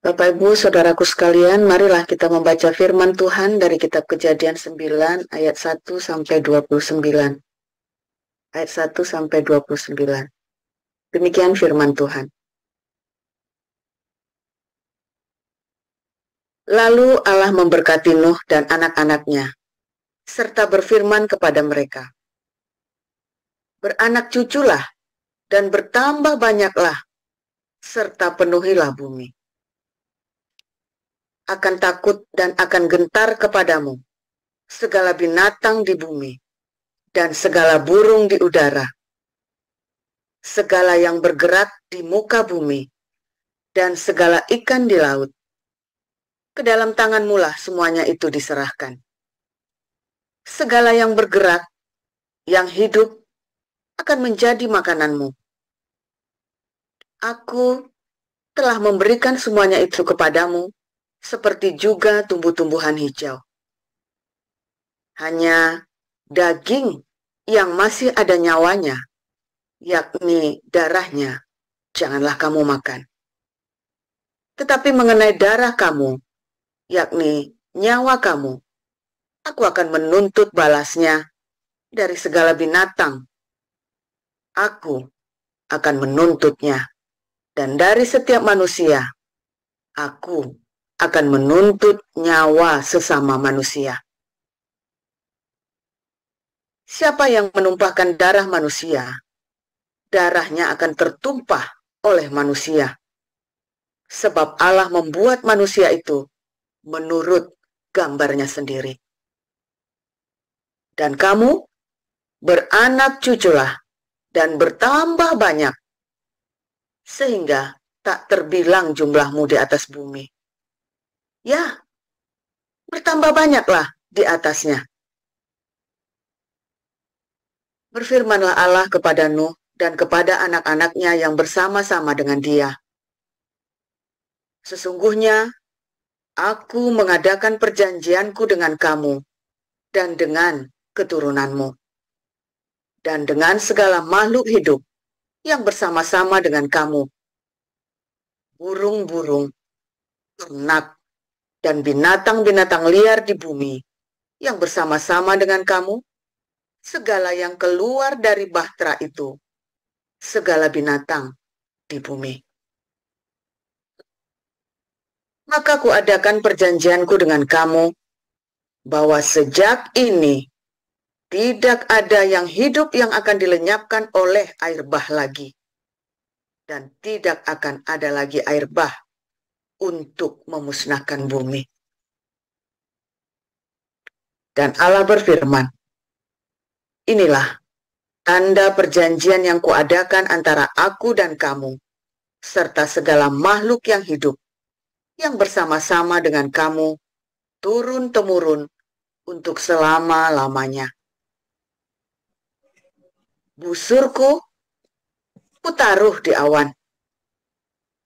Bapak Ibu, Saudaraku sekalian, marilah kita membaca firman Tuhan dari kitab Kejadian 9 ayat 1 sampai 29. Ayat 1 sampai 29. Demikian firman Tuhan. Lalu Allah memberkati Nuh dan anak-anaknya, serta berfirman kepada mereka, "Beranak cuculah dan bertambah banyaklah, serta penuhilah bumi. Akan takut dan akan gentar kepadamu segala binatang di bumi dan segala burung di udara, segala yang bergerak di muka bumi, dan segala ikan di laut. Ke dalam tanganmu lah semuanya itu diserahkan. Segala yang bergerak, yang hidup, akan menjadi makananmu. Aku telah memberikan semuanya itu kepadamu, seperti juga tumbuh-tumbuhan hijau. Hanya daging yang masih ada nyawanya, yakni darahnya, janganlah kamu makan. Tetapi mengenai darah kamu, yakni nyawa kamu, aku akan menuntut balasnya dari segala binatang. Aku akan menuntutnya, dan dari setiap manusia, aku akan menuntut nyawa sesama manusia. Siapa yang menumpahkan darah manusia, darahnya akan tertumpah oleh manusia. Sebab Allah membuat manusia itu menurut gambarnya sendiri. Dan kamu beranak cuculah dan bertambah banyak, sehingga tak terbilang jumlahmu di atas bumi. Ya, bertambah banyaklah di atasnya. Berfirmanlah Allah kepada Nuh dan kepada anak-anaknya yang bersama-sama dengan dia. Sesungguhnya, aku mengadakan perjanjianku dengan kamu dan dengan keturunanmu, dan dengan segala makhluk hidup yang bersama-sama dengan kamu, burung-burung, ternak, dan binatang-binatang liar di bumi yang bersama-sama dengan kamu, segala yang keluar dari bahtera itu, segala binatang di bumi. Maka kuadakan perjanjianku dengan kamu, bahwa sejak ini tidak ada yang hidup yang akan dilenyapkan oleh air bah lagi, dan tidak akan ada lagi air bah untuk memusnahkan bumi. Dan Allah berfirman, inilah tanda perjanjian yang kuadakan antara aku dan kamu, serta segala makhluk yang hidup, yang bersama-sama dengan kamu, turun-temurun untuk selama-lamanya. Busurku kutaruh di awan,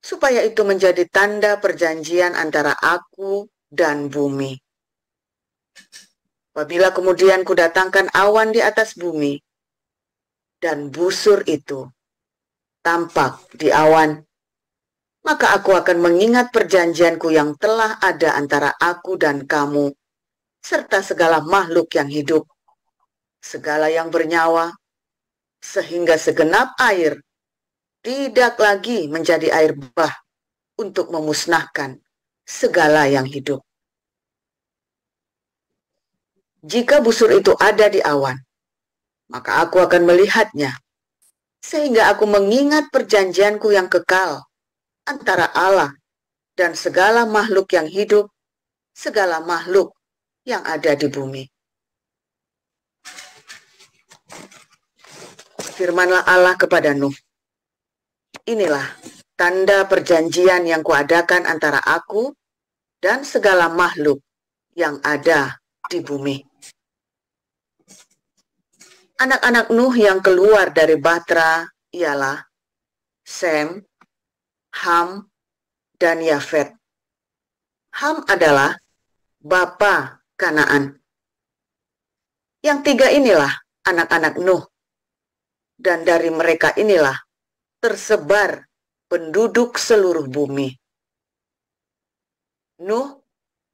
supaya itu menjadi tanda perjanjian antara aku dan bumi. Apabila kemudian kudatangkan awan di atas bumi, dan busur itu tampak di awan, maka aku akan mengingat perjanjianku yang telah ada antara aku dan kamu, serta segala makhluk yang hidup, segala yang bernyawa, sehingga segenap air tidak lagi menjadi air bah untuk memusnahkan segala yang hidup. Jika busur itu ada di awan, maka aku akan melihatnya, sehingga aku mengingat perjanjianku yang kekal antara Allah dan segala makhluk yang hidup, segala makhluk yang ada di bumi. Firmanlah Allah kepada Nuh, inilah tanda perjanjian yang kuadakan antara aku dan segala makhluk yang ada di bumi. Anak-anak Nuh yang keluar dari bahtera ialah Sem, Ham, dan Yafet. Ham adalah bapa Kanaan. Yang tiga inilah anak-anak Nuh, dan dari mereka inilah tersebar penduduk seluruh bumi. Nuh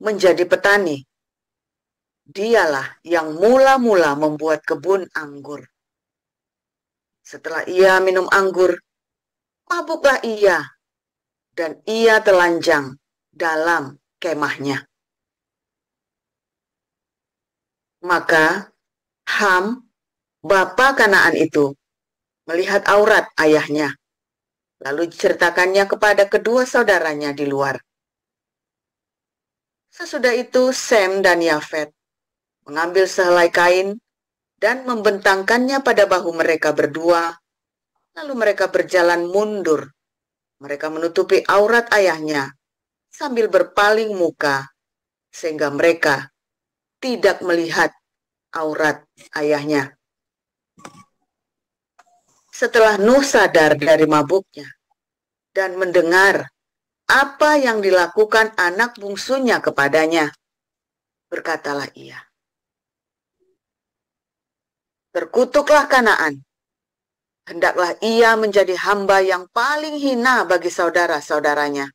menjadi petani. Dialah yang mula-mula membuat kebun anggur. Setelah ia minum anggur, mabuklah ia, dan ia telanjang dalam kemahnya. Maka Ham, bapa Kanaan itu, melihat aurat ayahnya, lalu diceritakannya kepada kedua saudaranya di luar. Sesudah itu Sem dan Yafet mengambil sehelai kain dan membentangkannya pada bahu mereka berdua, lalu mereka berjalan mundur. Mereka menutupi aurat ayahnya sambil berpaling muka, sehingga mereka tidak melihat aurat ayahnya. Setelah Nuh sadar dari mabuknya dan mendengar apa yang dilakukan anak bungsunya kepadanya, berkatalah ia, "Terkutuklah Kanaan. Hendaklah ia menjadi hamba yang paling hina bagi saudara-saudaranya."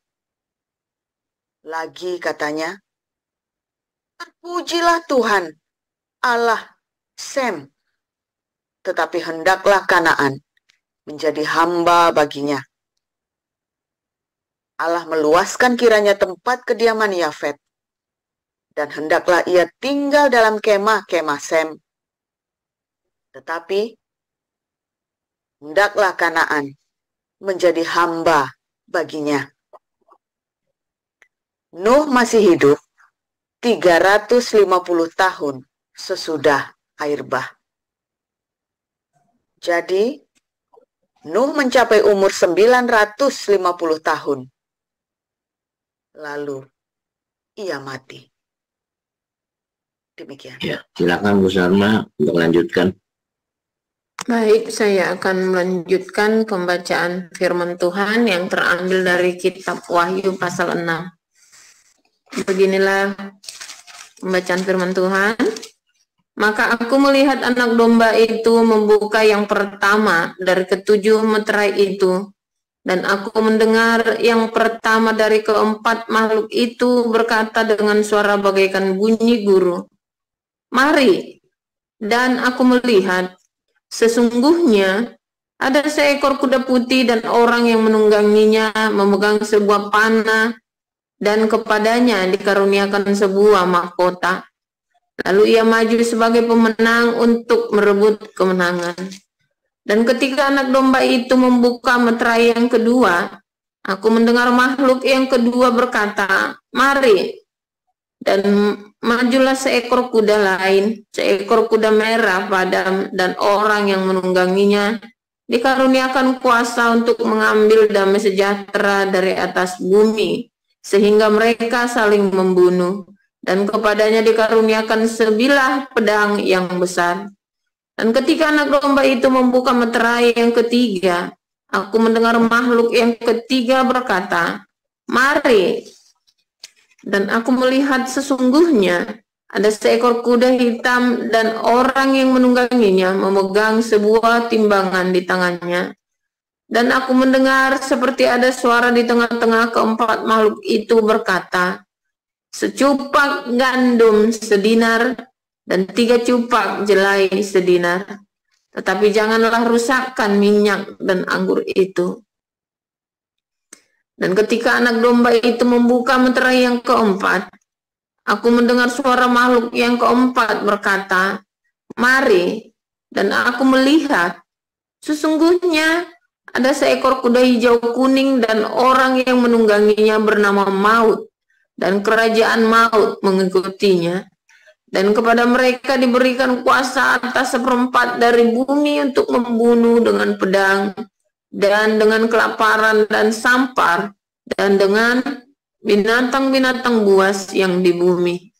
Lagi katanya, "Terpujilah Tuhan, Allah Sem, tetapi hendaklah Kanaan menjadi hamba baginya." Allah meluaskan kiranya tempat kediaman Yafet, dan hendaklah ia tinggal dalam kemah-kemah Sem. Tetapi hendaklah Kanaan menjadi hamba baginya. Nuh masih hidup 350 tahun sesudah air bah. Jadi, Nuh mencapai umur 950 tahun. Lalu, ia mati. Demikian. Ya, silakan Bu Salma untuk melanjutkan. Baik, saya akan melanjutkan pembacaan firman Tuhan yang terambil dari kitab Wahyu pasal 6. Beginilah pembacaan firman Tuhan. Maka aku melihat anak domba itu membuka yang pertama dari ketujuh meterai itu, dan aku mendengar yang pertama dari keempat makhluk itu berkata dengan suara bagaikan bunyi guru, "Mari." Dan aku melihat, sesungguhnya ada seekor kuda putih dan orang yang menungganginya memegang sebuah panah, dan kepadanya dikaruniakan sebuah mahkota. Lalu ia maju sebagai pemenang untuk merebut kemenangan. Dan ketika anak domba itu membuka meterai yang kedua, aku mendengar makhluk yang kedua berkata, "Mari." Dan majulah seekor kuda lain, seekor kuda merah padam, dan orang yang menungganginya dikaruniakan kuasa untuk mengambil damai sejahtera dari atas bumi, sehingga mereka saling membunuh. Dan kepadanya dikaruniakan sebilah pedang yang besar. Dan ketika anak domba itu membuka meterai yang ketiga, aku mendengar makhluk yang ketiga berkata, "Mari." Dan aku melihat sesungguhnya ada seekor kuda hitam dan orang yang menungganginya memegang sebuah timbangan di tangannya. Dan aku mendengar seperti ada suara di tengah-tengah keempat makhluk itu berkata, "Secupak gandum sedinar dan 3 cupak jelai sedinar. Tetapi janganlah rusakkan minyak dan anggur itu." Dan ketika anak domba itu membuka meterai yang keempat, aku mendengar suara makhluk yang keempat berkata, "Mari." Dan aku melihat, sesungguhnya ada seekor kuda hijau kuning dan orang yang menungganginya bernama Maut, dan kerajaan maut mengikutinya. Dan kepada mereka diberikan kuasa atas 1/4 dari bumi untuk membunuh dengan pedang, dan dengan kelaparan dan sampar, dan dengan binatang-binatang buas yang di bumi.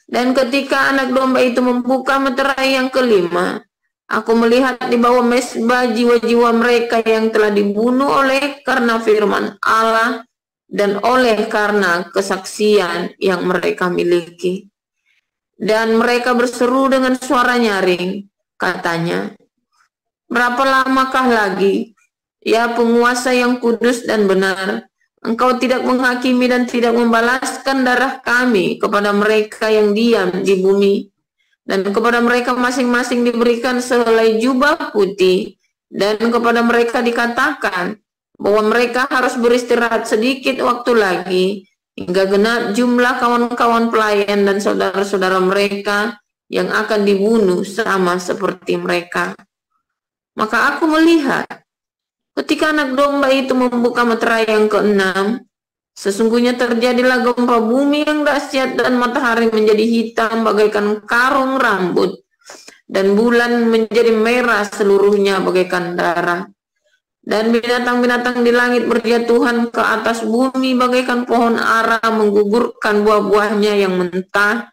Dan ketika anak domba itu membuka meterai yang kelima, aku melihat di bawah mezbah jiwa-jiwa mereka yang telah dibunuh oleh karena firman Allah dan oleh karena kesaksian yang mereka miliki. Dan mereka berseru dengan suara nyaring, katanya, "Berapa lamakah lagi, ya penguasa yang kudus dan benar, Engkau tidak menghakimi dan tidak membalaskan darah kami kepada mereka yang diam di bumi. Dan kepada mereka masing-masing diberikan sehelai jubah putih. Dan kepada mereka dikatakan bahwa mereka harus beristirahat sedikit waktu lagi, hingga genap jumlah kawan-kawan pelayan dan saudara-saudara mereka yang akan dibunuh sama seperti mereka. Maka aku melihat, ketika anak domba itu membuka meterai yang keenam, sesungguhnya terjadilah gempa bumi yang dahsyat dan matahari menjadi hitam bagaikan karung rambut dan bulan menjadi merah seluruhnya bagaikan darah. Dan binatang-binatang di langit berjatuhan ke atas bumi bagaikan pohon ara menggugurkan buah-buahnya yang mentah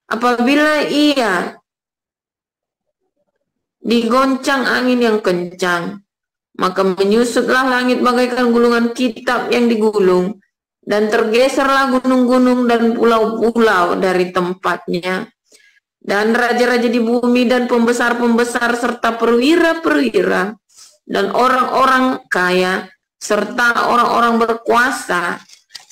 apabila ia digoncang angin yang kencang. Maka menyusutlah langit bagaikan gulungan kitab yang digulung, dan tergeserlah gunung-gunung dan pulau-pulau dari tempatnya. Dan raja-raja di bumi dan pembesar-pembesar serta perwira-perwira dan orang-orang kaya serta orang-orang berkuasa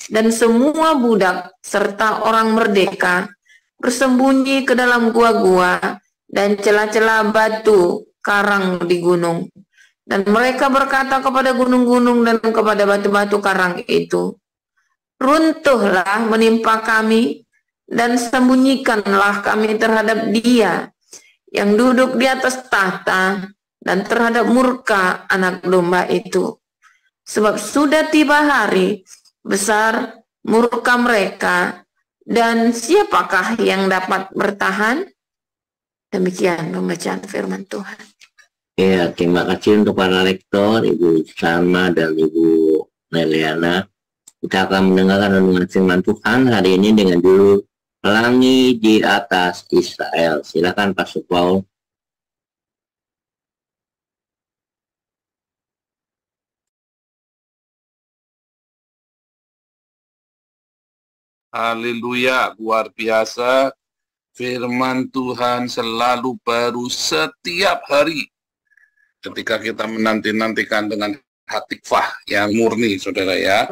dan semua budak serta orang merdeka bersembunyi ke dalam gua-gua dan celah-celah batu karang di gunung. Dan mereka berkata kepada gunung-gunung dan kepada batu-batu karang itu, runtuhlah menimpa kami, dan sembunyikanlah kami terhadap Dia yang duduk di atas tahta dan terhadap murka anak domba itu. Sebab sudah tiba hari besar murka mereka, dan siapakah yang dapat bertahan? Demikian pembacaan firman Tuhan. Ya, terima kasih untuk para lektor, Ibu Salma dan Ibu Neliana. Kita akan mendengarkan renungan firman Tuhan hari ini dengan judul Pelangi di Atas Israel. Silakan Pastor Paul. Haleluya, luar biasa. Firman Tuhan selalu baru setiap hari. Ketika kita menanti-nantikan dengan hati fah yang murni, saudara ya.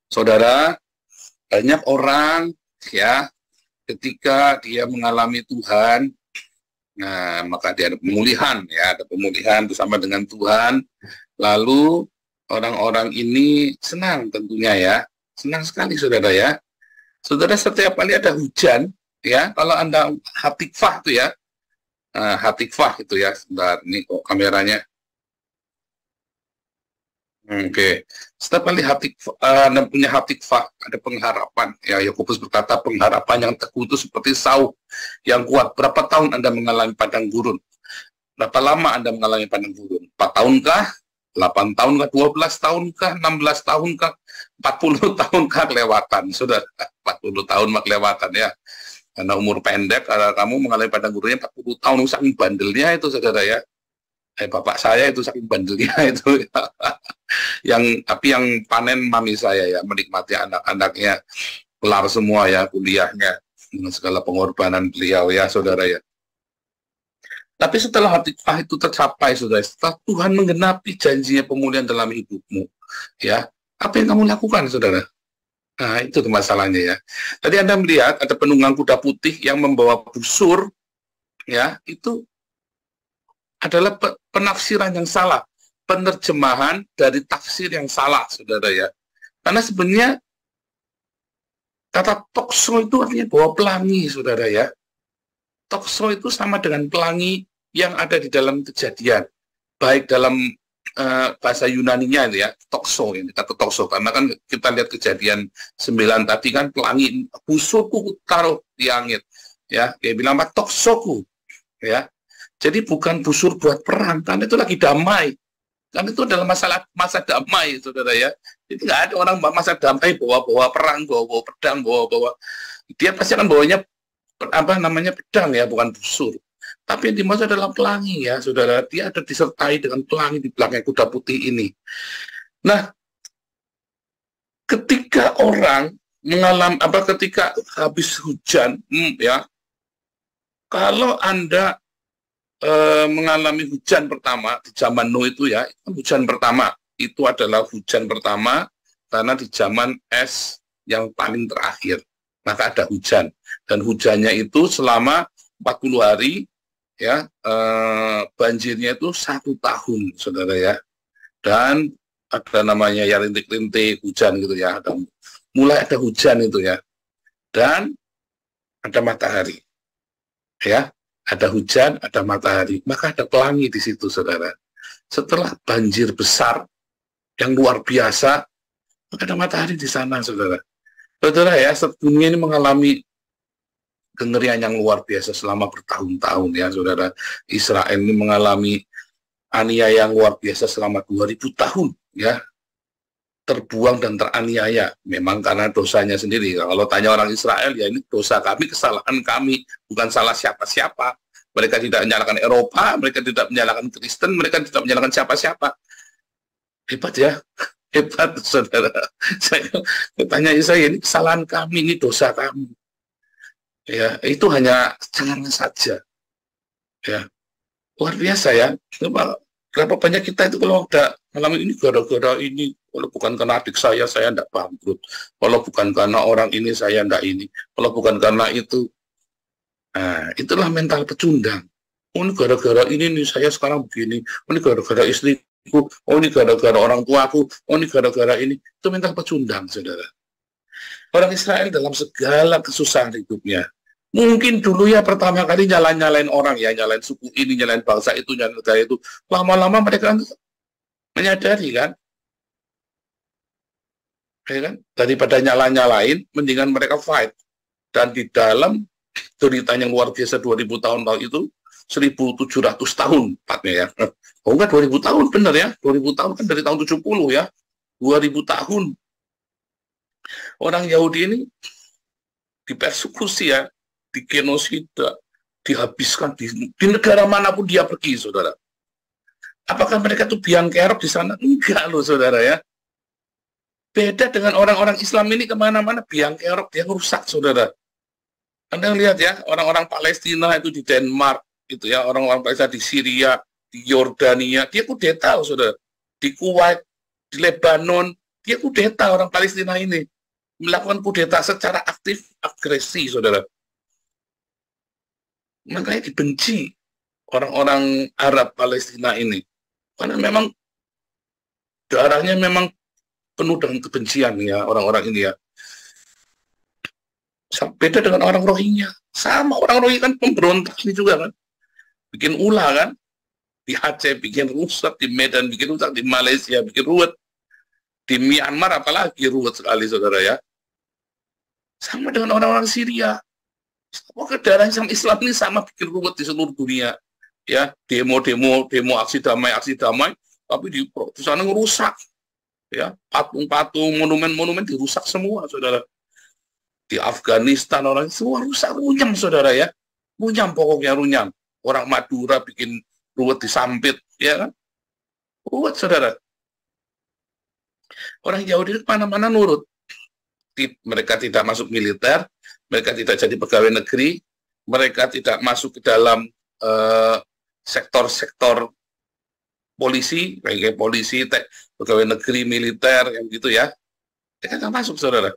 Saudara, banyak orang ya, ketika dia mengalami Tuhan, nah maka dia ada pemulihan ya, ada pemulihan bersama dengan Tuhan. Lalu orang-orang ini senang tentunya ya, senang sekali saudara ya. Saudara, setiap kali ada hujan ya, kalau Anda hatikfah itu ya, hatikfah itu ya, sebentar ini kok kameranya. Oke. Setiap kali Anda punya hatikfah, ada pengharapan. Ya, Yakobus berkata pengharapan yang teguh itu seperti sauh yang kuat. Berapa tahun Anda mengalami padang gurun? Berapa lama Anda mengalami padang gurun? 4 tahunkah? 8 tahunkah? 12 tahunkah? 16 tahunkah? 40 tahunkah kelewatan? Sudah 40 tahun kelewatan ya. Karena umur pendek, kamu mengalami padang gurunnya 40 tahun, saking bandelnya itu saudara ya. Bapak saya itu saking bandelnya itu ya. Tapi yang panen mami saya ya, menikmati anak-anaknya, kelar semua ya kuliahnya dengan segala pengorbanan beliau ya saudara ya. Tapi setelah hatikfah itu tercapai saudara, setelah Tuhan menggenapi janjinya pemulihan dalam hidupmu ya, apa yang kamu lakukan saudara? Nah, itu masalahnya ya. Tadi Anda melihat ada penunggang kuda putih yang membawa busur, ya, itu adalah penafsiran yang salah, penerjemahan dari tafsir yang salah, saudara ya. Karena sebenarnya kata tokso itu artinya bawa pelangi, saudara ya. Tokso itu sama dengan pelangi yang ada di dalam Kejadian, baik dalam bahasa Yunaninya ya, tokso ini kata tokso, karena kan kita lihat Kejadian 9 tadi kan pelangi, busurku taruh di langit ya, dia bilang apa, toksoku ya, jadi bukan busur buat perang, karena itu lagi damai, kan itu adalah masa damai saudara ya. Jadi nggak ada orang masa damai bawa perang, bawa pedang, bawa dia pasti akan bawanya apa namanya pedang ya, bukan busur. Tapi yang dimaksud adalah pelangi ya, saudara. Dia ada disertai dengan pelangi di belakang kuda putih ini. Nah, ketika orang mengalami ketika habis hujan, ya, kalau Anda mengalami hujan pertama di zaman Nuh itu ya, hujan pertama itu adalah hujan pertama karena di zaman es yang paling terakhir, maka ada hujan. Dan hujannya itu selama 40 hari, ya, banjirnya itu 1 tahun, saudara ya. Dan ada namanya ya rintik-rintik hujan gitu ya. Mulai ada hujan itu ya. Dan ada matahari. Ya, ada hujan, ada matahari, maka ada pelangi di situ, saudara. Setelah banjir besar yang luar biasa, maka ada matahari di sana, saudara. Saudara ya, dunia ini mengalami kengerian yang luar biasa selama bertahun-tahun ya, saudara. Israel ini mengalami aniaya yang luar biasa selama 2000 tahun ya. Terbuang dan teraniaya, memang karena dosanya sendiri. Kalau tanya orang Israel, ya ini dosa kami, kesalahan kami, bukan salah siapa-siapa. Mereka tidak menyalahkan Eropa, mereka tidak menyalahkan Kristen, mereka tidak menyalahkan siapa-siapa. Hebat ya, hebat saudara. Saya tanya Israel, ini kesalahan kami, ini dosa kami. Ya, itu hanya caranya saja. Ya, luar biasa ya. Berapa banyak kita itu kalau udah mengalami ini gara-gara ini. Kalau bukan karena adik saya tidak bangkrut. Kalau bukan karena orang ini, saya tidak ini. Kalau bukan karena itu. Nah, itulah mental pecundang. Oh, ini gara-gara ini nih, saya sekarang begini. Oh, ini gara-gara istriku. Oh, ini gara-gara orang tuaku. Oh, ini gara-gara ini. Itu mental pecundang, saudara. Orang Israel dalam segala kesusahan hidupnya. Mungkin dulu ya pertama kali nyalain orang ya. Nyalain suku ini, nyalain bangsa itu, nyalain negara itu. Lama-lama mereka menyadari kan. Ya kan? Daripada nyalain, mendingan mereka fight. Dan di dalam cerita yang luar biasa 2000 tahun lalu itu 1700 tahun tepatnya ya. Oh enggak 2000 tahun benar ya. 2000 tahun kan dari tahun 70 ya. 2000 tahun. Orang Yahudi ini dipersekusi ya, digenosida, dihabiskan di negara manapun dia pergi, saudara. Apakah mereka tuh biang kerok di sana? Enggak loh, saudara ya. Beda dengan orang-orang Islam ini kemana-mana biang kerok, dia rusak, saudara. Anda lihat ya, orang-orang Palestina itu di Denmark, gitu ya, orang-orang Palestina di Syria, di Yordania, dia kudeta, saudara. Di Kuwait, di Lebanon, dia kudeta orang Palestina ini. Melakukan kudeta secara aktif, agresi, saudara. Makanya dibenci orang-orang Arab Palestina ini. Karena memang darahnya memang penuh dengan kebencian ya orang-orang ini ya. Beda dengan orang Rohingya. Sama orang Rohingya kan pemberontak ini juga kan. Bikin ulah kan. Di Aceh bikin rusak, di Medan bikin rusak, di Malaysia bikin ruwet. Di Myanmar apalagi ruwet sekali, saudara ya. Sama dengan orang-orang Syria. Pokoknya darah Islam ini sama bikin ruwet di seluruh dunia. Ya, demo aksi damai, tapi di sana ngerusak. Ya, patung-patung, monumen-monumen dirusak semua, saudara. Di Afghanistan orang semua rusak, runyam, saudara ya. Runyam pokoknya, runyam. Orang Madura bikin ruwet di Sampit, ya kan? Ruwet, saudara. Orang Yahudi kemana-mana nurut. Mereka tidak masuk militer, mereka tidak jadi pegawai negeri, mereka tidak masuk ke dalam sektor-sektor polisi, kayak polisi, pegawai negeri, militer, yang gitu ya. Mereka nggak masuk, saudara.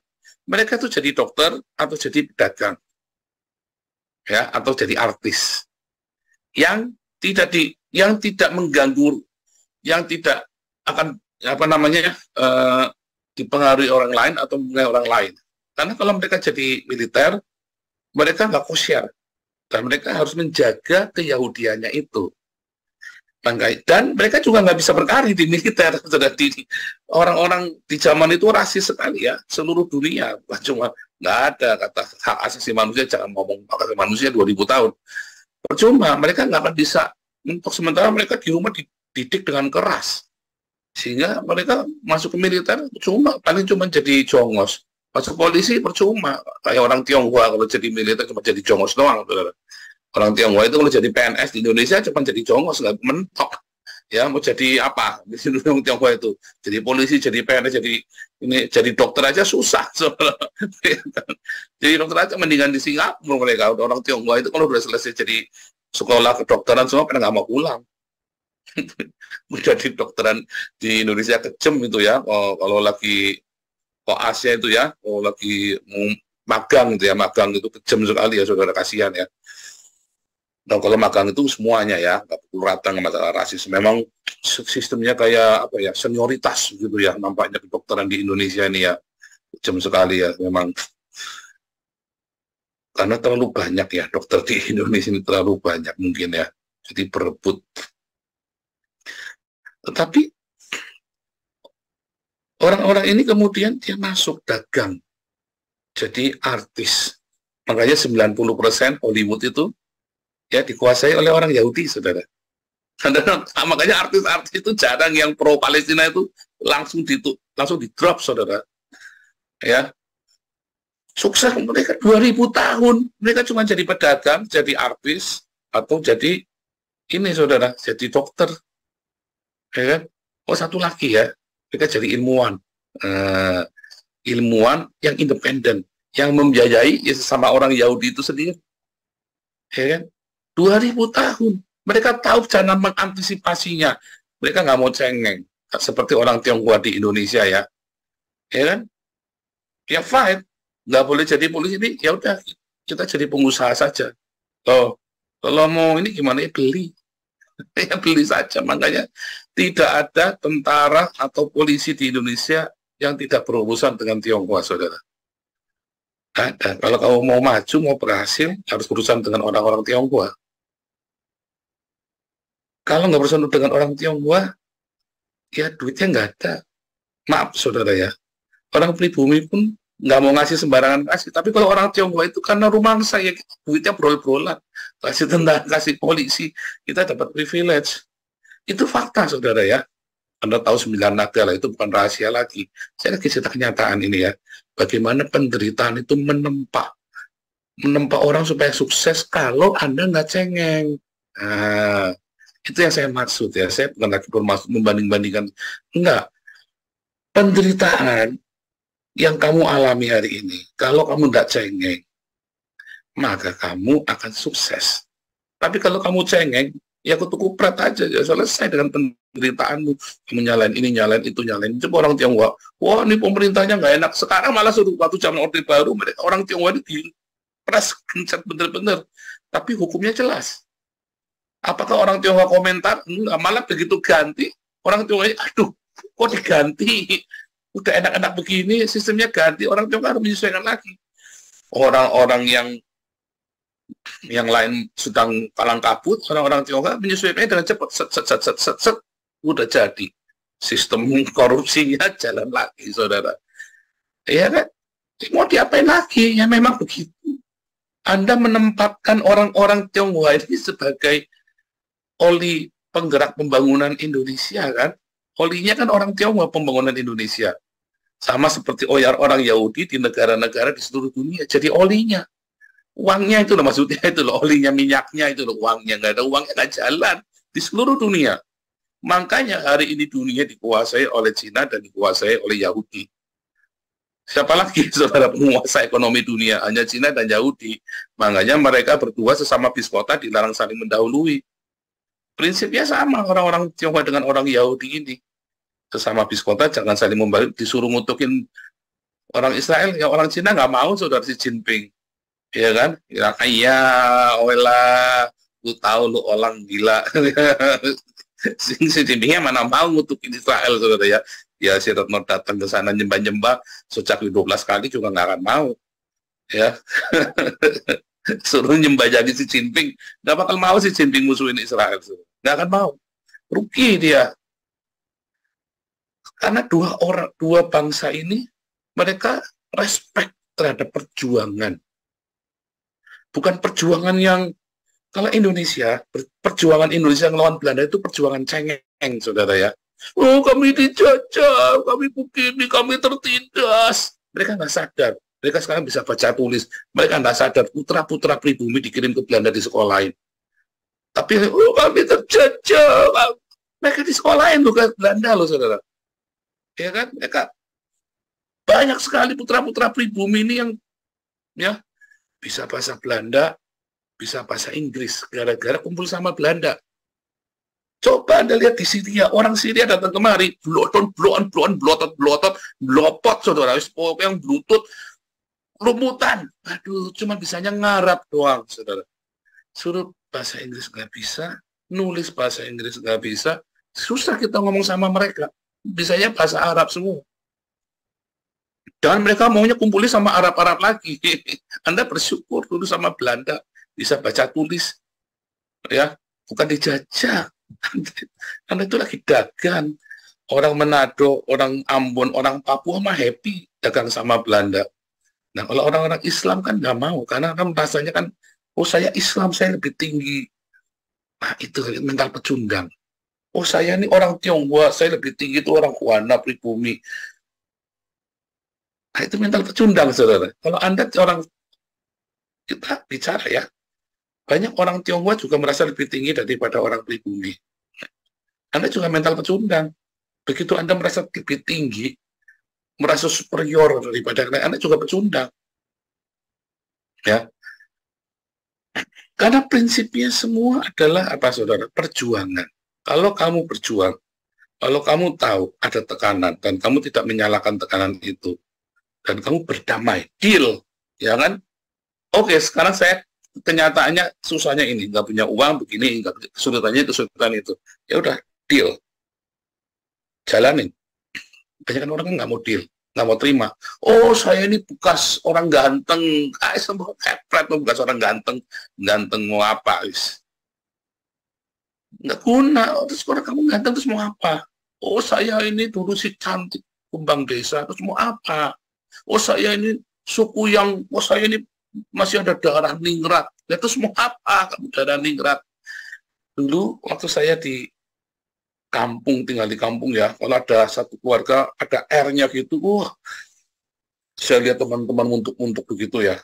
Mereka tuh jadi dokter atau jadi pedagang, ya, atau jadi artis, yang tidak mengganggu, yang tidak akan dipengaruhi orang lain atau mengenai orang lain. Karena kalau mereka jadi militer, mereka nggak kosyar, dan mereka harus menjaga keyahudiannya itu. Dan mereka juga nggak bisa berkarir di militer. Orang-orang di zaman itu rasis sekali ya, seluruh dunia. Cuma nggak ada kata hak asasi manusia, jangan ngomong hak asasi manusia 2000 tahun. Percuma, mereka nggak akan bisa. Untuk sementara mereka di rumah dididik dengan keras. Sehingga mereka masuk ke militer, paling cuma jadi jongos. Masuk polisi, percuma. Kayak orang Tionghoa, kalau jadi militer cuma jadi jongos doang, saudara. Orang Tionghoa itu kalau jadi PNS di Indonesia cuma jadi jongos, nggak mentok. Ya, mau jadi apa? Di orang Tionghoa itu. Jadi polisi, jadi PNS, jadi dokter aja susah. Jadi dokter aja mendingan di Singapura mereka. Orang Tionghoa itu kalau udah selesai jadi sekolah kedokteran semua pada nggak mau pulang. Jadi dokteran di Indonesia kejem itu ya. Kalau lagi koasnya itu ya, lagi magang gitu ya, magang itu kejam sekali ya saudara, kasihan ya. Nah, kalau magang itu semuanya ya, nggak pukul rata masalah rasis. Memang sistemnya kayak apa ya, senioritas gitu ya, nampaknya kedokteran di Indonesia ini ya, kejam sekali ya, memang. Karena terlalu banyak ya, dokter di Indonesia ini terlalu banyak mungkin ya, jadi berebut. Tetapi orang-orang ini kemudian dia masuk dagang, jadi artis. Makanya 90% Hollywood itu ya dikuasai oleh orang Yahudi, saudara. Makanya artis-artis itu jarang yang pro Palestina itu langsung di drop, saudara. Ya, sukses mereka 2000 tahun, mereka cuma jadi pedagang, jadi artis, atau jadi ini, saudara, jadi dokter. Ya kan? Oh, satu lagi ya, mereka jadi ilmuwan. Ilmuwan yang independen, yang membiayai ya sesama orang Yahudi itu sendiri. Ya kan? 2000 tahun. Mereka tahu cara mengantisipasinya. Mereka nggak mau cengeng. Seperti orang Tionghoa di Indonesia ya. Ya kan? Ya fine. Nggak boleh jadi polisi ini, ya udah kita jadi pengusaha saja. Kalau mau ini gimana ya, beli. Ya beli saja. Makanya tidak ada tentara atau polisi di Indonesia yang tidak berurusan dengan Tionghoa, saudara. Ada. Kalau kamu mau maju, mau berhasil, harus berurusan dengan orang-orang Tionghoa. Kalau nggak berurusan dengan orang Tionghoa, ya duitnya nggak ada. Maaf, saudara ya. Orang pribumi pun nggak mau ngasih sembarangan kasih. Tapi kalau orang Tionghoa itu karena rumah saya, duitnya brol-brolan. Kasih tentara, kasih polisi, kita dapat privilege. Itu fakta, saudara ya. Anda tahu 9 naga lah, itu bukan rahasia lagi. Saya lagi cerita kenyataan ini ya. Bagaimana penderitaan itu menempa orang supaya sukses kalau Anda nggak cengeng. Nah, itu yang saya maksud ya. Saya bukan lagi bermaksud membanding-bandingkan. Enggak. Penderitaan yang kamu alami hari ini, kalau kamu tidak cengeng, maka kamu akan sukses. Tapi kalau kamu cengeng, ya kutu-kupret aja, ya selesai dengan penderitaanmu. Kamu nyalain ini, nyalain itu, nyalain. Coba orang Tionghoa, wah ini pemerintahnya nggak enak. Sekarang malah suruh waktu zaman Orde Baru, orang Tionghoa ini diperas kencet bener-bener. Tapi hukumnya jelas. Apakah orang Tionghoa komentar? Enggak, malah begitu ganti, orang Tionghoa, aduh, kok diganti? Udah enak-enak begini, sistemnya ganti, orang Tionghoa harus menyesuaikan lagi. Orang-orang yang lain sedang kalang kabut, orang-orang Tionghoa menyesuaikannya dengan cepat, set, udah jadi. Sistem korupsinya jalan lagi, saudara. Ya kan? Mau diapain lagi? Ya memang begitu. Anda menempatkan orang-orang Tionghoa ini sebagai oli penggerak pembangunan Indonesia, kan? Olinya kan orang Tionghoa pembangunan Indonesia. Sama seperti orang Yahudi di negara-negara di seluruh dunia. Jadi olinya. Uangnya itu loh, maksudnya itu loh, olinya, minyaknya itu loh, uangnya. Nggak ada uangnya, nggak jalan. Di seluruh dunia. Makanya hari ini dunia dikuasai oleh Cina dan dikuasai oleh Yahudi. Siapa lagi saudara penguasa ekonomi dunia? Hanya Cina dan Yahudi. Makanya mereka berdua sesama biskota dilarang saling mendahului. Prinsipnya sama orang-orang Tionghoa dengan orang Yahudi ini. Sesama biskota jangan saling membalik, disuruh ngutukin orang Israel, ya orang Cina nggak mau, saudara, si Jinping. Ya kan? Ya, iya, olah, lu tahu lu orang gila. Si Jinpingnya mana mau ngutukin Israel, saudara ya. Ya si Retno datang ke sana nyembah-nyembah, sejak 12 kali juga nggak akan mau. Ya. Suruh nyembah jadi si Jinping, nggak bakal mau si Jinping musuhin Israel. Nggak akan mau. Rugi dia. Karena dua bangsa ini, mereka respect terhadap perjuangan. Bukan perjuangan yang, kalau Indonesia, perjuangan Indonesia melawan Belanda itu perjuangan cengeng, saudara ya. Oh, kami dijajah, kami begini, kami tertindas. Mereka nggak sadar. Mereka sekarang bisa baca tulis. Mereka nggak sadar, putra-putra pribumi dikirim ke Belanda di sekolahin. Tapi, oh kami terjajah. Mereka di sekolahin loh ke Belanda loh, saudara. Ya kan? Mereka banyak sekali putra-putra pribumi ini yang ya bisa bahasa Belanda, bisa bahasa Inggris, gara-gara kumpul sama Belanda. Coba Anda lihat di Syria, orang Syria datang kemari, blopot, saudara, yang bluetooth, lumutan. Aduh, cuma bisanya ngarap doang, saudara. Suruh bahasa Inggris nggak bisa, nulis bahasa Inggris nggak bisa, susah kita ngomong sama mereka. Bisanya bahasa Arab semua. Dan mereka maunya kumpulin sama Arab-Arab lagi. Anda bersyukur dulu sama Belanda, bisa baca tulis. Ya, bukan dijajah. Karena itu lagi dagang. Orang Manado, orang Ambon, orang Papua mah happy dagang sama Belanda. Nah, kalau orang-orang Islam kan nggak mau, karena kan rasanya kan, oh saya Islam, saya lebih tinggi. Nah, itu mental pecundang. Oh saya ini orang Tionghoa, saya lebih tinggi itu orang Huana, pribumi. Nah, itu mental pecundang, saudara. Kalau Anda orang, kita bicara ya, banyak orang Tionghoa juga merasa lebih tinggi daripada orang pribumi. Anda juga mental pecundang. Begitu Anda merasa lebih tinggi, merasa superior daripada Anda juga pecundang. Ya. Karena prinsipnya semua adalah apa, saudara? Perjuangan. Kalau kamu berjuang, kalau kamu tahu ada tekanan, dan kamu tidak menyalahkan tekanan itu, dan kamu berdamai, deal, ya kan? Oke, sekarang saya kenyataannya susahnya ini, nggak punya uang begini, kesulitannya itu, kesulitan itu. Ya udah, deal. Jalanin. Banyak orang kan nggak mau deal, nggak mau terima. Oh, saya ini bekas orang ganteng. Semua kepret, bekas orang ganteng. Ganteng mau apa, wis? Nggak guna. Terus orang kamu ganteng, terus mau apa? Oh, saya ini dulu si cantik kumbang desa, terus mau apa? Oh, saya ini suku yang, oh saya ini masih ada darah ningrat. Ya, terus mau apa kamu darah ningrat? Dulu waktu saya di kampung, tinggal di kampung ya, kalau ada satu keluarga ada R-nya gitu, saya lihat teman-teman untuk begitu ya.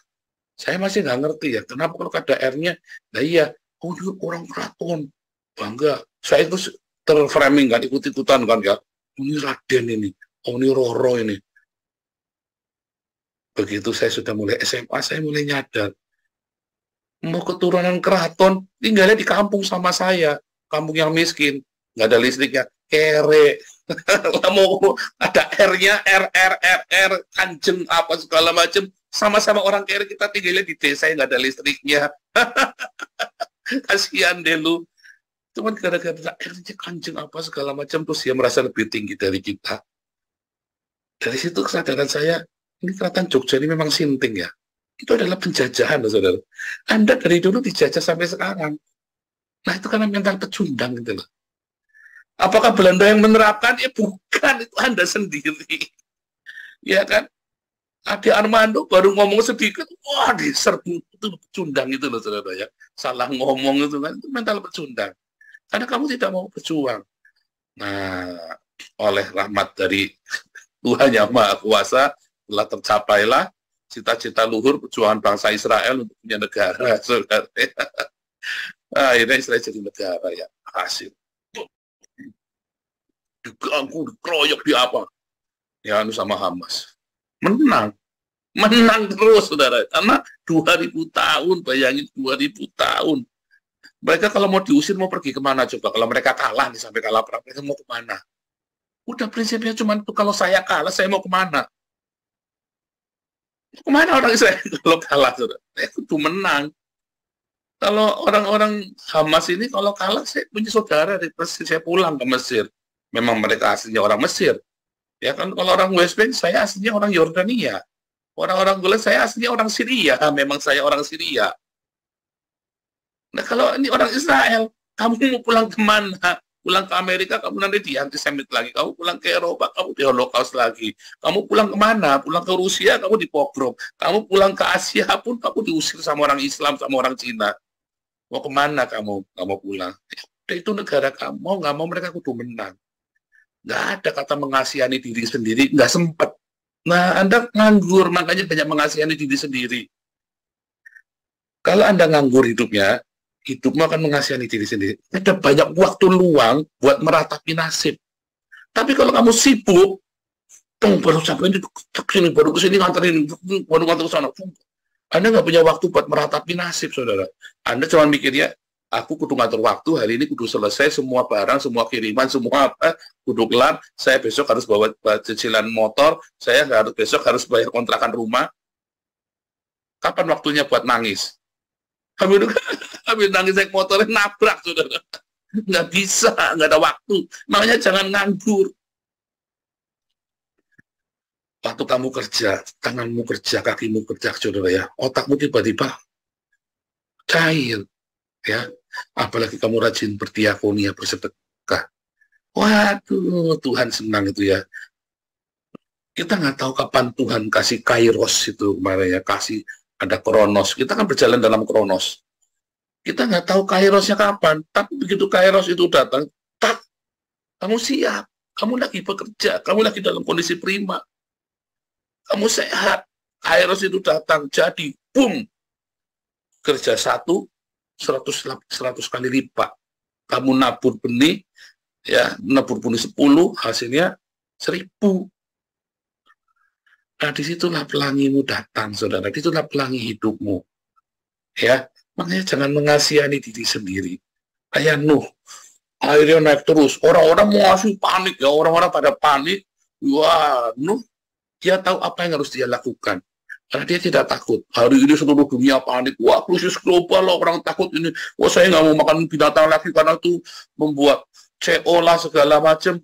Saya masih nggak ngerti ya, kenapa kalau ada R-nya? Nah iya, oh ini orang keraton, bangga. Saya itu terframing kan, ikut-ikutan kan ya. Oh, ini Raden ini, oh ini Roro ini. Begitu saya sudah mulai SMA, saya mulai nyadar. Mau keturunan keraton, tinggalnya di kampung sama saya. Kampung yang miskin, nggak ada listriknya, kere. Mau ada R-nya, R, kanjeng, apa segala macam. Sama-sama orang kere, kita tinggalnya di desa yang nggak ada listriknya. Kasihan deh lu. Cuman gara-gara R-nya, kanjeng, apa segala macam, terus dia merasa lebih tinggi dari kita. Dari situ kesadaran saya, ini keraton Jogja ini memang sinting ya. Itu adalah penjajahan, saudara. Anda dari dulu dijajah sampai sekarang. Nah, itu karena mental pecundang gitu loh. Apakah Belanda yang menerapkan? Ya bukan, itu Anda sendiri. Ya kan? Ade Armando baru ngomong sedikit, wah diserbu, itu pecundang itu loh, saudara ya. Salah ngomong itu kan, itu mental pecundang. Karena kamu tidak mau berjuang. Nah, oleh rahmat dari Tuhan Yang Maha Kuasa, telah tercapailah cita-cita luhur perjuangan bangsa Israel untuk punya negara, saudara. Akhirnya Israel jadi negara ya, hasil. Diganggu, dikeroyok, di apa? Ya, sama Hamas. Menang terus, saudara. Karena 2000 tahun, bayangin 2000 tahun. Mereka kalau mau diusir, mau pergi kemana coba? Kalau mereka kalah nih, sampai kalah perang, mereka mau kemana? Udah prinsipnya cuma itu, kalau saya kalah, saya mau kemana? Kemana orang Israel kalau kalah, saudara? Saya kudu menang. Kalau orang-orang Hamas ini kalau kalah, saya punya saudara di Mesir, saya pulang ke Mesir. Memang mereka aslinya orang Mesir. Ya kan, kalau orang West Bank, saya aslinya orang Yordania. Orang-orang Golan, saya aslinya orang Syria. Memang saya orang Syria. Nah, kalau ini orang Israel, kamu mau pulang kemana? Pulang ke Amerika, kamu nanti di-antisemit lagi. Kamu pulang ke Eropa, kamu di Holocaust lagi. Kamu pulang kemana? Pulang ke Rusia, kamu dipogrom. Kamu pulang ke Asia pun, kamu diusir sama orang Islam, sama orang Cina. Mau kemana kamu? Nggak mau pulang. Ya, itu negara kamu. Mau nggak mau mereka kudu menang. Nggak ada kata mengasihani diri sendiri. Nggak sempat. Nah, Anda nganggur, makanya banyak mengasihani diri sendiri. Kalau Anda nganggur hidupnya, hidupmu akan mengasihani diri sendiri. Ada banyak waktu luang buat meratapi nasib. Tapi kalau kamu sibuk, baru sampai ini, baru ke sini nganterin, baru nganter ke sana. Anda nggak punya waktu buat meratapi nasib, saudara. Anda cuma mikirnya, Aku kudu ngatur waktu, hari ini kudu selesai semua barang, semua kiriman, semua apa, kudu kelar. Saya besok harus bawa cicilan motor, saya besok harus bayar kontrakan rumah. Kapan waktunya buat nangis? Habis nangis naik motornya nabrak, saudara. Nggak bisa, nggak ada waktu. Makanya jangan nganggur. Waktu kamu kerja, tanganmu kerja, kakimu kerja, saudara ya, otakmu tiba-tiba cair, ya. Apalagi kamu rajin berdiakonia, bersedekah. Waduh, Tuhan senang itu ya. Kita nggak tahu kapan Tuhan kasih kairos itu kemarin ya, kasih ada kronos. Kita kan berjalan dalam kronos. Kita nggak tahu kairosnya kapan, tapi begitu kairos itu datang, tak, kamu siap, kamu lagi bekerja, kamu lagi dalam kondisi prima, kamu sehat, kairos itu datang, jadi boom, kerja 100 kali lipat. Kamu nabur benih, ya, nabur benih 10, hasilnya 1000. Nah, disitulah pelangimu datang, saudara. Disitulah pelangi hidupmu. Ya, makanya jangan mengasihani diri sendiri. Kayak Nuh, airnya naik terus. Orang-orang mau ngasih panik, ya. Orang-orang pada panik. Wah, Nuh, dia tahu apa yang harus dia lakukan. Karena dia tidak takut. Hari ini seluruh dunia panik. Wah, krisis global, orang takut ini. Wah, saya nggak mau makan binatang lagi karena itu membuat CO lah segala macam.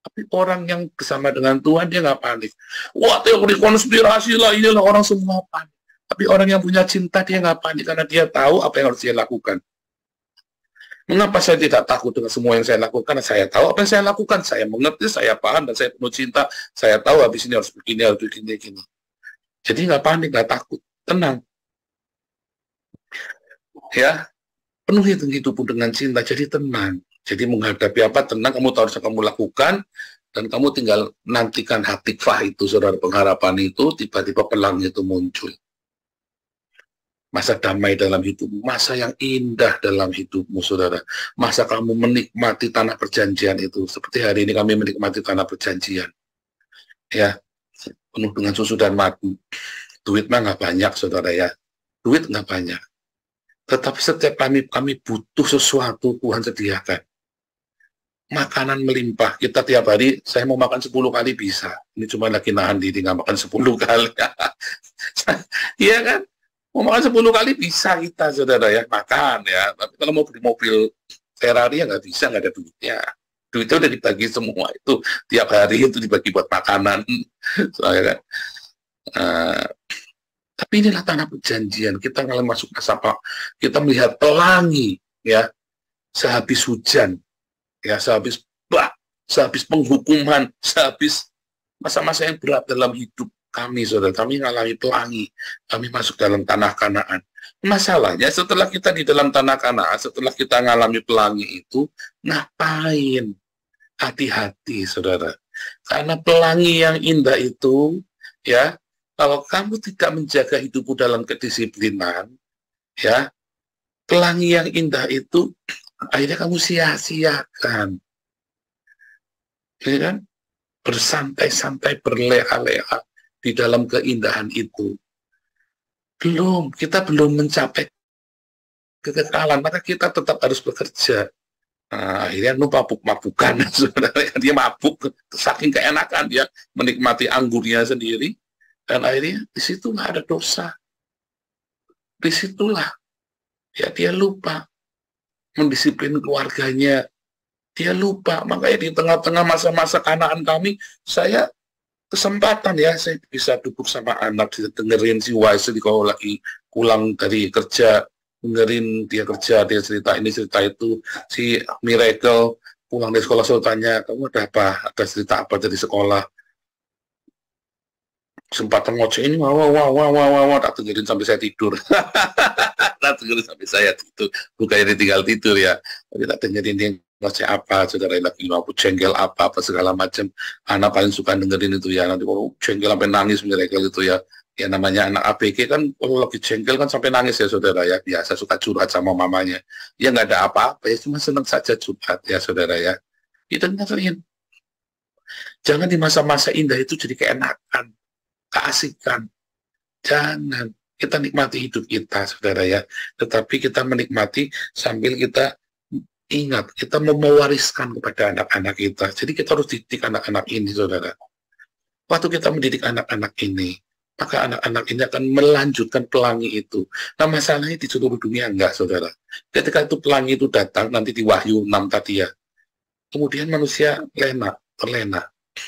Tapi orang yang bersama dengan Tuhan, dia nggak panik. Wah, teori konspirasi lah, inilah orang semua panik. Tapi orang yang punya cinta, dia nggak panik karena dia tahu apa yang harus dia lakukan. Mengapa saya tidak takut dengan semua yang saya lakukan? Karena saya tahu apa yang saya lakukan. Saya mengerti, saya paham, dan saya penuh cinta. Saya tahu habis ini harus begini, harus begini. Jadi nggak panik, nggak takut, tenang. Ya, penuhi hidupmu dengan cinta, jadi tenang. Jadi menghadapi apa, tenang, kamu tahu harus kamu lakukan, dan kamu tinggal nantikan hatikvah itu, saudara, pengharapan itu, tiba-tiba pelangi itu muncul. Masa damai dalam hidupmu, masa yang indah dalam hidupmu, saudara. Masa kamu menikmati tanah perjanjian itu, seperti hari ini kami menikmati tanah perjanjian. Ya, penuh dengan susu dan madu. Duit mah nggak banyak, saudara ya. Duit nggak banyak. Tetapi setiap kami butuh sesuatu, Tuhan sediakan. Makanan melimpah. Kita tiap hari, saya mau makan 10 kali bisa. Ini cuma lagi nahan diri, nggak makan 10 kali. Iya kan? Mau makan 10 kali bisa kita, saudara ya. Makan ya. Tapi kalau mau beli mobil Ferrari ya nggak bisa, nggak ada duitnya. Duitnya udah dibagi semua itu. Tiap hari itu dibagi buat makanan. Soalnya kan. Tapi inilah tanah perjanjian. Kita kalau masuk masa apa? Kita melihat pelangi, ya, sehabis hujan, ya, sehabis penghukuman, sehabis masa-masa yang berat dalam hidup kami, saudara. Kami mengalami pelangi. Kami masuk dalam tanah Kanaan. Masalahnya setelah kita di dalam tanah Kanaan, setelah kita mengalami pelangi itu, ngapain? Hati-hati, saudara. Karena pelangi yang indah itu, ya, kalau kamu tidak menjaga hidupmu dalam kedisiplinan, ya, pelangi yang indah itu akhirnya kamu sia-siakan. Ya kan? Bersantai-santai, berleha-leha di dalam keindahan itu. Kita belum mencapai kekekalan, maka kita tetap harus bekerja. Nah, akhirnya mabuk-mabukan, sebenarnya dia mabuk, saking keenakan dia menikmati anggurnya sendiri, dan akhirnya disitulah ada dosa. Disitulah ya dia lupa mendisiplin keluarganya, dia lupa. Makanya di tengah-tengah masa-masa Kanaan kami, saya kesempatan ya, saya bisa duduk sama anak, dengerin si Wesley kalau lagi pulang dari kerja, dengerin dia kerja, dia cerita ini cerita itu. Si Miracle pulang dari sekolah, saya tanya, kamu ada apa? Ada cerita apa dari sekolah? Kesempatan ngoceh ini, wah, tak dengerin sampai saya tidur. Tak dengerin sampai saya tidur, bukannya tinggal tidur ya, tapi tak dengerin dia ngoceh apa, saudara, lagi ngapu jengkel apa segala macam. Anak paling suka dengerin itu ya, nanti kalau jengkel sampai nangis Miracle itu ya. Ya namanya anak ABG kan kalau lagi jengkel kan sampai nangis ya, saudara ya. Biasa suka curhat sama mamanya. Ya nggak ada apa-apa ya, cuma senang saja curhat ya, saudara ya. Kita dengerin. Jangan di masa-masa indah itu jadi keenakan, keasikan. Jangan kita nikmati hidup kita, saudara ya. Tetapi kita menikmati sambil kita ingat, kita mau mewariskan kepada anak-anak kita. Jadi kita harus didik anak-anak ini, saudara. Waktu kita mendidik anak-anak ini, maka anak-anak ini akan melanjutkan pelangi itu. Nah, masalahnya di seluruh dunia enggak, saudara. Ketika itu pelangi itu datang, nanti di Wahyu 6 tadi ya, kemudian manusia terlena.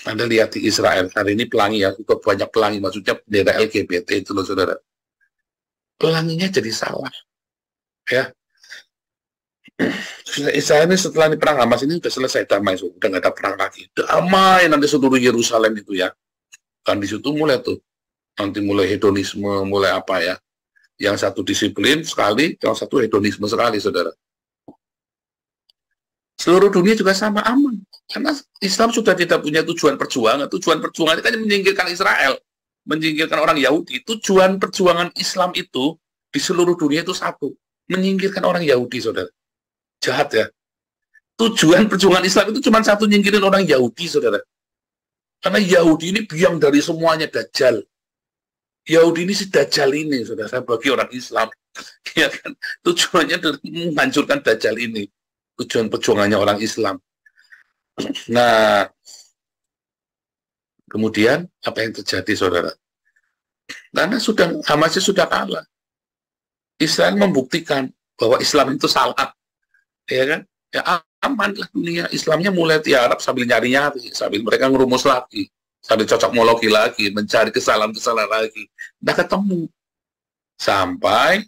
Anda lihat di Israel, hari ini pelangi ya, juga banyak pelangi, maksudnya bendera LGBT itu loh, saudara. Pelanginya jadi salah. Ya. Israel ini setelah ini perang Hamas ini sudah selesai damai, sudah nggak ada perang lagi. Damai nanti seluruh Yerusalem itu ya. Kan di situ mulai tuh, nanti mulai hedonisme, mulai apa ya. Yang satu disiplin sekali, yang satu hedonisme sekali, saudara. Seluruh dunia juga sama, aman. Karena Islam sudah tidak punya tujuan perjuangan. Tujuan perjuangan itu kan menyingkirkan Israel, menyingkirkan orang Yahudi. Tujuan perjuangan Islam itu di seluruh dunia itu satu, menyingkirkan orang Yahudi, saudara. Jahat ya. Tujuan perjuangan Islam itu cuma satu, nyingkirin orang Yahudi, saudara. Karena Yahudi ini biang dari semuanya, Dajjal. Yahudi ini si Dajjal ini, saudara, saya bagi orang Islam. Ya kan? Tujuannya menghancurkan Dajjal ini. Tujuan perjuangannya orang Islam. Nah, kemudian apa yang terjadi, saudara? Karena Hamasnya sudah kalah. Israel membuktikan bahwa Islam itu salah, ya kan? Ya aman lah dunia. Islamnya mulai tiarap sambil nyari-nyari, sambil mereka ngerumus lagi, sambil cocok-mologi lagi, mencari kesalahan-kesalahan lagi. Nggak ketemu. Sampai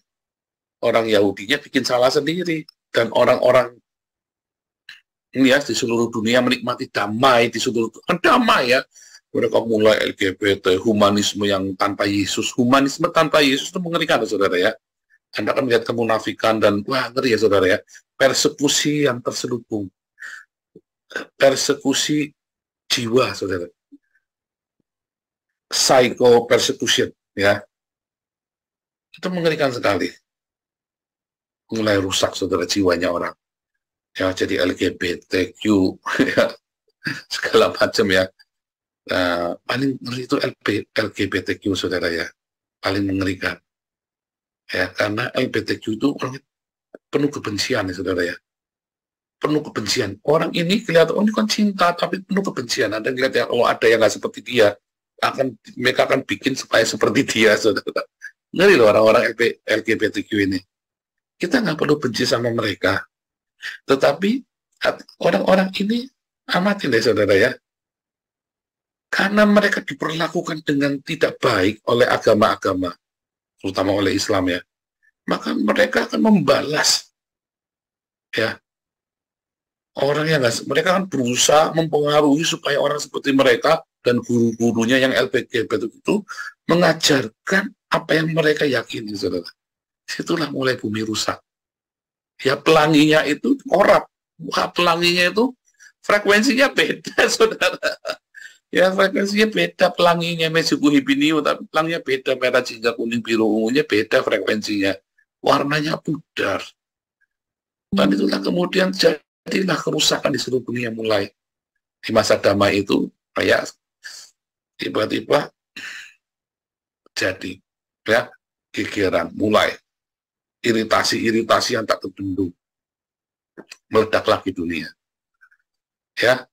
orang Yahudinya bikin salah sendiri. Dan orang-orang ini ya, di seluruh dunia menikmati damai, di seluruh damai ya. Mereka mulai LGBT, humanisme yang tanpa Yesus. Humanisme tanpa Yesus itu mengerikan, saudara ya. Anda akan melihat kemunafikan dan, wah ngeri ya, saudara ya. Persekusi yang terselubung. Persekusi jiwa, saudara. Psycho persecution, ya. Itu mengerikan sekali. Mulai rusak, saudara, jiwanya orang. Ya, jadi LGBTQ, ya, segala macam ya. Nah, paling ngeri itu LGBTQ, saudara ya. Paling mengerikan. Ya, karena LGBTQ itu orang penuh kebencian ya, saudara ya. Penuh kebencian. Orang ini kelihatan, oh ini kan cinta, tapi penuh kebencian. Anda lihat ya, kalau ada yang nggak seperti dia, mereka akan bikin supaya seperti dia, saudara. Ngeri loh orang-orang LGBTQ ini. Kita nggak perlu benci sama mereka. Tetapi orang-orang ini amatin deh, saudara ya. Karena mereka diperlakukan dengan tidak baik oleh agama-agama, terutama oleh Islam ya, maka mereka akan membalas ya. Orang yang mereka akan berusaha mempengaruhi supaya orang seperti mereka dan guru-gurunya yang LGBT itu mengajarkan apa yang mereka yakini, saudara. Situlah mulai bumi rusak. Ya, pelanginya itu korup. Wah, pelanginya itu frekuensinya beda, saudara. Ya, frekuensinya beda, pelanginya Mesiku Hibiniu, tapi pelanginya beda, merah, jingga, kuning, biru, ungunya beda frekuensinya. Warnanya pudar. Dan itulah kemudian jadilah kerusakan di seluruh dunia mulai. Di masa damai itu, kayak tiba-tiba jadi, ya, gegeran, mulai. Iritasi-iritasi yang tak terbendung. Meledak lagi dunia. Ya,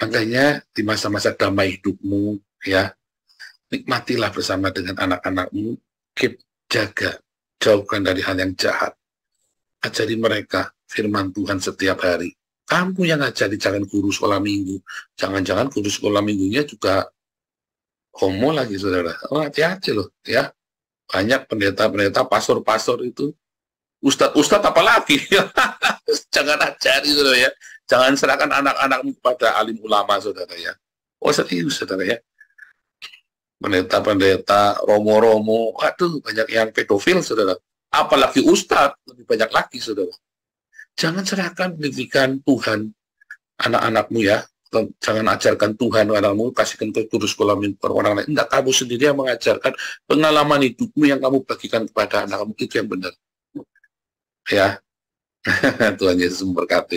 makanya di masa-masa damai hidupmu, ya, nikmatilah bersama dengan anak-anakmu, jaga, jauhkan dari hal yang jahat. Ajari mereka firman Tuhan setiap hari. Kamu yang ngajari, jangan guru sekolah minggu. Jangan-jangan guru sekolah minggunya juga homo lagi, saudara. Oh, hati-hati loh, ya. Banyak pendeta-pendeta, pastor-pastor itu, ustadz-ustadz apalagi. Jangan ajari, saudara ya. Jangan serahkan anak-anakmu kepada alim ulama, saudara ya. Oh, serius, saudara ya. Pendeta-pendeta, romo-romo, aduh, banyak yang pedofil, saudara. Apalagi ustadz, lebih banyak lagi, saudara. Jangan serahkan pendidikan Tuhan anak-anakmu ya. Jangan ajarkan Tuhan anakmu, kasihkan ke guru sekolah minggu orang lain. Enggak, kamu sendiri yang mengajarkan pengalaman hidupmu yang kamu bagikan kepada anakmu, itu yang benar. Ya, Tuhan Yesus memberkati.